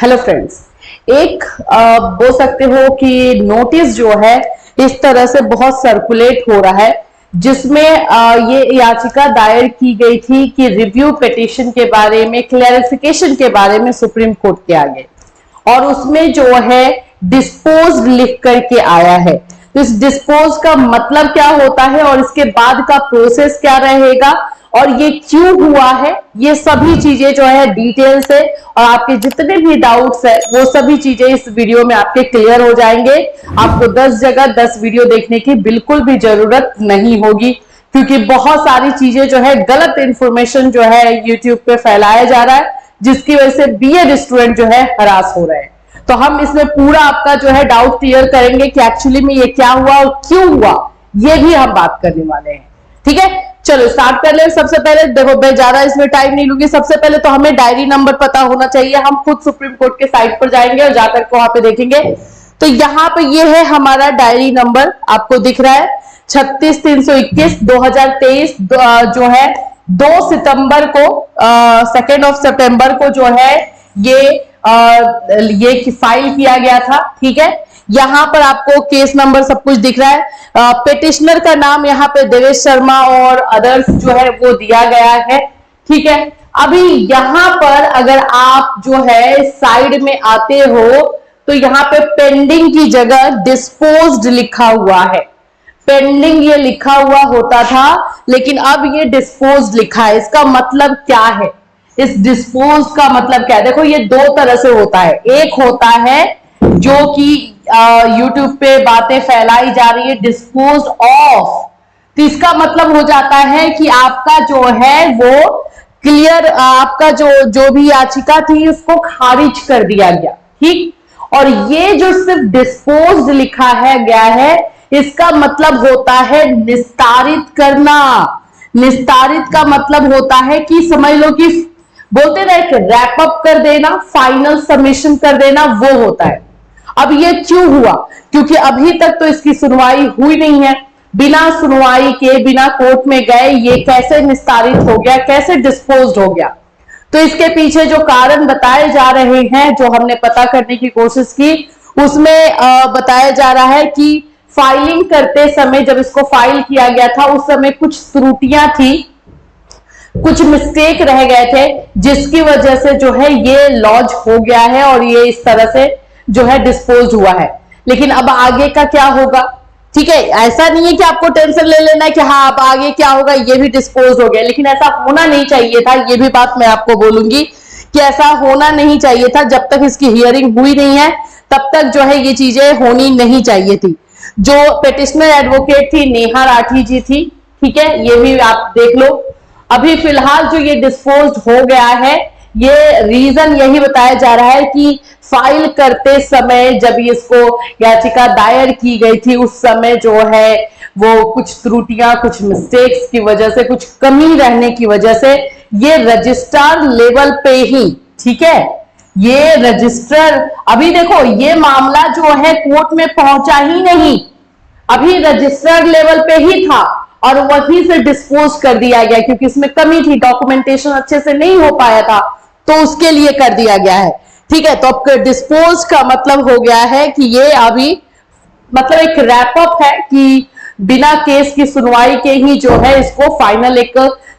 Hello friends, एक बोल सकते हो कि नोटिस जो है इस तरह से बहुत सर्कुलेट हो रहा है जिसमें ये याचिका दायर की गई थी कि रिव्यू पिटीशन के बारे में, क्लैरिफिकेशन के बारे में सुप्रीम कोर्ट के आगे, और उसमें जो है डिस्पोज लिख करके आया है। तो इस डिस्पोज का मतलब क्या होता है और इसके बाद का प्रोसेस क्या रहेगा और ये क्यों हुआ है, ये सभी चीजें जो है डिटेल से और आपके जितने भी डाउट्स है वो सभी चीजें इस वीडियो में आपके क्लियर हो जाएंगे। आपको 10 जगह 10 वीडियो देखने की बिल्कुल भी जरूरत नहीं होगी, क्योंकि बहुत सारी चीजें जो है गलत इंफॉर्मेशन जो है यूट्यूब पे फैलाया जा रहा है, जिसकी वजह से बीएड स्टूडेंट जो है हरास हो रहे हैं। तो हम इसमें पूरा आपका जो है डाउट क्लियर करेंगे कि एक्चुअली में ये क्या हुआ और क्यों हुआ, ये भी हम बात करने वाले हैं। ठीक है, चलो स्टार्ट कर ले। सबसे पहले देखो, मैं ज्यादा इसमें टाइम नहीं लूंगी। सबसे पहले तो हमें डायरी नंबर पता होना चाहिए। हम खुद सुप्रीम कोर्ट के साइट पर जाएंगे और जाकर वहां पे देखेंगे। तो यहाँ पे ये है हमारा डायरी नंबर, आपको दिख रहा है 36-321 2023 जो है 2 सितंबर को 2 सितंबर को जो है ये फाइल किया गया था। ठीक है, यहां पर आपको केस नंबर सब कुछ दिख रहा है। पिटिशनर का नाम यहाँ पे देवेश शर्मा और अदर्स जो है वो दिया गया है। ठीक है, अभी यहां पर अगर आप जो है साइड में आते हो तो यहाँ पे पेंडिंग की जगह डिस्पोज्ड लिखा हुआ है। पेंडिंग ये लिखा हुआ होता था, लेकिन अब ये डिस्पोज्ड लिखा है। इसका मतलब क्या है? इस डिस्पोज का मतलब क्या है? देखो, ये दो तरह से होता है। एक होता है जो कि यूट्यूब पे बातें फैलाई जा रही है डिस्पोज ऑफ, तो इसका मतलब हो जाता है कि आपका जो है वो क्लियर, आपका जो भी याचिका थी उसको खारिज कर दिया गया। ठीक, और ये जो सिर्फ डिस्पोज लिखा है गया है, इसका मतलब होता है निस्तारित करना। निस्तारित का मतलब होता है कि समझ लो कि बोलते ना कि रैप अप कर देना, फाइनल सबमिशन कर देना, वो होता है। अब ये क्यों हुआ? क्योंकि अभी तक तो इसकी सुनवाई हुई नहीं है। बिना सुनवाई के, बिना कोर्ट में गए ये कैसे निस्तारित हो गया, कैसे डिस्पोज्ड हो गया? तो इसके पीछे जो कारण बताए जा रहे हैं, जो हमने पता करने की कोशिश की, उसमें बताया जा रहा है कि फाइलिंग करते समय, जब इसको फाइल किया गया था उस समय कुछ त्रुटियां थी, कुछ मिस्टेक रह गए थे, जिसकी वजह से जो है ये लॉन्च हो गया है और ये इस तरह से जो है डिस्पोज हुआ है। लेकिन अब आगे का क्या होगा? ठीक है, ऐसा नहीं है कि आपको टेंशन ले लेना है कि हाँ अब आगे क्या होगा, ये भी डिस्पोज हो गया, लेकिन ऐसा होना नहीं चाहिए था। ये भी बात मैं आपको बोलूंगी कि ऐसा होना नहीं चाहिए था। जब तक इसकी हियरिंग हुई नहीं है तब तक जो है ये चीजें होनी नहीं चाहिए थी। जो पिटिशनर एडवोकेट थी नेहा राठी जी थी। ठीक है, ये भी आप देख लो। अभी फिलहाल जो ये डिस्पोज हो गया है, ये रीजन यही बताया जा रहा है कि फाइल करते समय, जब इसको याचिका दायर की गई थी, उस समय जो है वो कुछ त्रुटियां, कुछ मिस्टेक्स की वजह से, कुछ कमी रहने की वजह से ये रजिस्ट्रार लेवल पे ही, ठीक है, ये रजिस्टर, अभी देखो ये मामला जो है कोर्ट में पहुंचा ही नहीं, अभी रजिस्ट्रार लेवल पे ही था और वहीं से डिस्पोज कर दिया गया, क्योंकि इसमें कमी थी, डॉक्यूमेंटेशन अच्छे से नहीं हो पाया था, तो उसके लिए कर दिया गया है। ठीक है, तो अब डिस्पोज का मतलब हो गया है कि ये अभी मतलब एक रैप अप है कि बिना केस की सुनवाई के ही जो है इसको फाइनल एक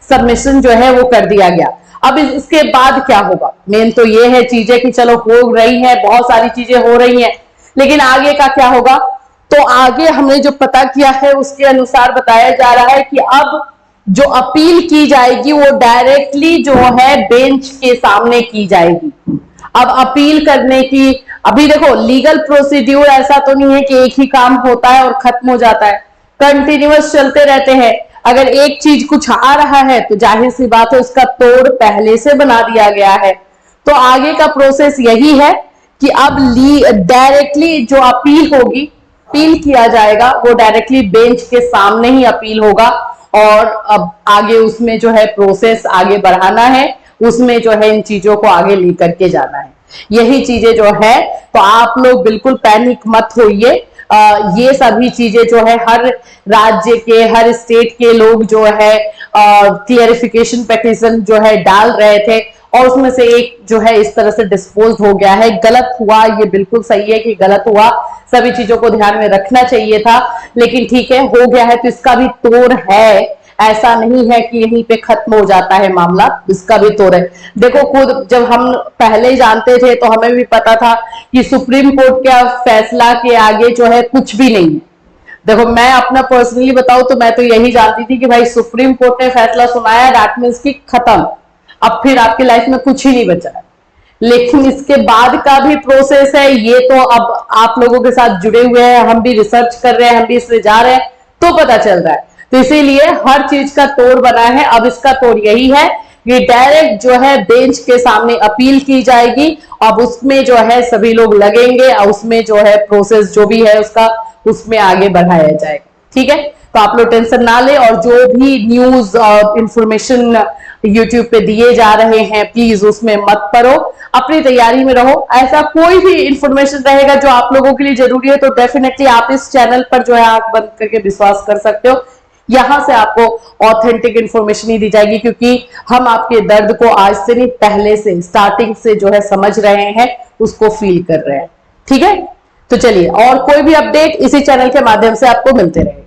सबमिशन जो है वो कर दिया गया। अब इसके बाद क्या होगा? मेन तो ये है चीजें कि चलो हो रही है, बहुत सारी चीजें हो रही हैं, लेकिन आगे का क्या होगा? तो आगे हमने जो पता किया है उसके अनुसार बताया जा रहा है कि अब जो अपील की जाएगी वो डायरेक्टली जो है बेंच के सामने की जाएगी। अब अपील करने की, अभी देखो लीगल प्रोसीड्यूर ऐसा तो नहीं है कि एक ही काम होता है और खत्म हो जाता है, कंटिन्यूअस चलते रहते हैं। अगर एक चीज कुछ आ रहा है तो जाहिर सी बात है उसका तोड़ पहले से बना दिया गया है। तो आगे का प्रोसेस यही है कि अब डायरेक्टली जो अपील होगी, अपील किया जाएगा, वो डायरेक्टली बेंच के सामने ही अपील होगा और अब आगे उसमें जो है प्रोसेस आगे बढ़ाना है, उसमें जो है इन चीजों को आगे लेकर के जाना है। यही चीजें जो है, तो आप लोग बिल्कुल पैनिक मत होइए। ये सभी चीजें जो है हर राज्य के, हर स्टेट के लोग जो है क्लियरिफिकेशन पिटीशन जो है डाल रहे थे और उसमें से एक जो है इस तरह से डिस्पोज हो गया है। गलत हुआ, ये बिल्कुल सही है कि गलत हुआ, सभी चीजों को ध्यान में रखना चाहिए था, लेकिन ठीक है, हो गया है तो इसका भी तोड़ है। ऐसा नहीं है कि यहीं पे खत्म हो जाता है मामला, इसका भी तोड़ है। देखो, खुद जब हम पहले जानते थे तो हमें भी पता था कि सुप्रीम कोर्ट का फैसला के आगे जो है कुछ भी नहीं है। देखो, मैं अपना पर्सनली बताऊं तो मैं तो यही जानती थी कि भाई सुप्रीम कोर्ट ने फैसला सुनाया, दैट मीन्स की खत्म, अब फिर आपकी लाइफ में कुछ ही नहीं बचा है। लेकिन इसके बाद का भी प्रोसेस है, ये तो अब आप लोगों के साथ जुड़े हुए हैं, हम भी रिसर्च कर रहे हैं, हम भी इसमें जा रहे हैं, तो पता चल रहा है। तो इसीलिए हर चीज का तोड़ बना है। अब इसका तोड़ यही है कि डायरेक्ट जो है बेंच के सामने अपील की जाएगी, अब उसमें जो है सभी लोग लगेंगे और उसमें जो है प्रोसेस जो भी है उसका, उसमें आगे बढ़ाया जाएगा। ठीक है, तो आप लोग टेंशन ना ले, और जो भी न्यूज और इंफॉर्मेशन यूट्यूब पे दिए जा रहे हैं प्लीज उसमें मत पड़ो, अपनी तैयारी में रहो। ऐसा कोई भी इंफॉर्मेशन रहेगा जो आप लोगों के लिए जरूरी है तो डेफिनेटली आप इस चैनल पर जो है आंख बंद करके विश्वास कर सकते हो। यहां से आपको ऑथेंटिक इंफॉर्मेशन ही दी जाएगी, क्योंकि हम आपके दर्द को आज से नहीं, पहले से, स्टार्टिंग से जो है समझ रहे हैं, उसको फील कर रहे हैं। ठीक है, तो चलिए, और कोई भी अपडेट इसी चैनल के माध्यम से आपको मिलते रहे।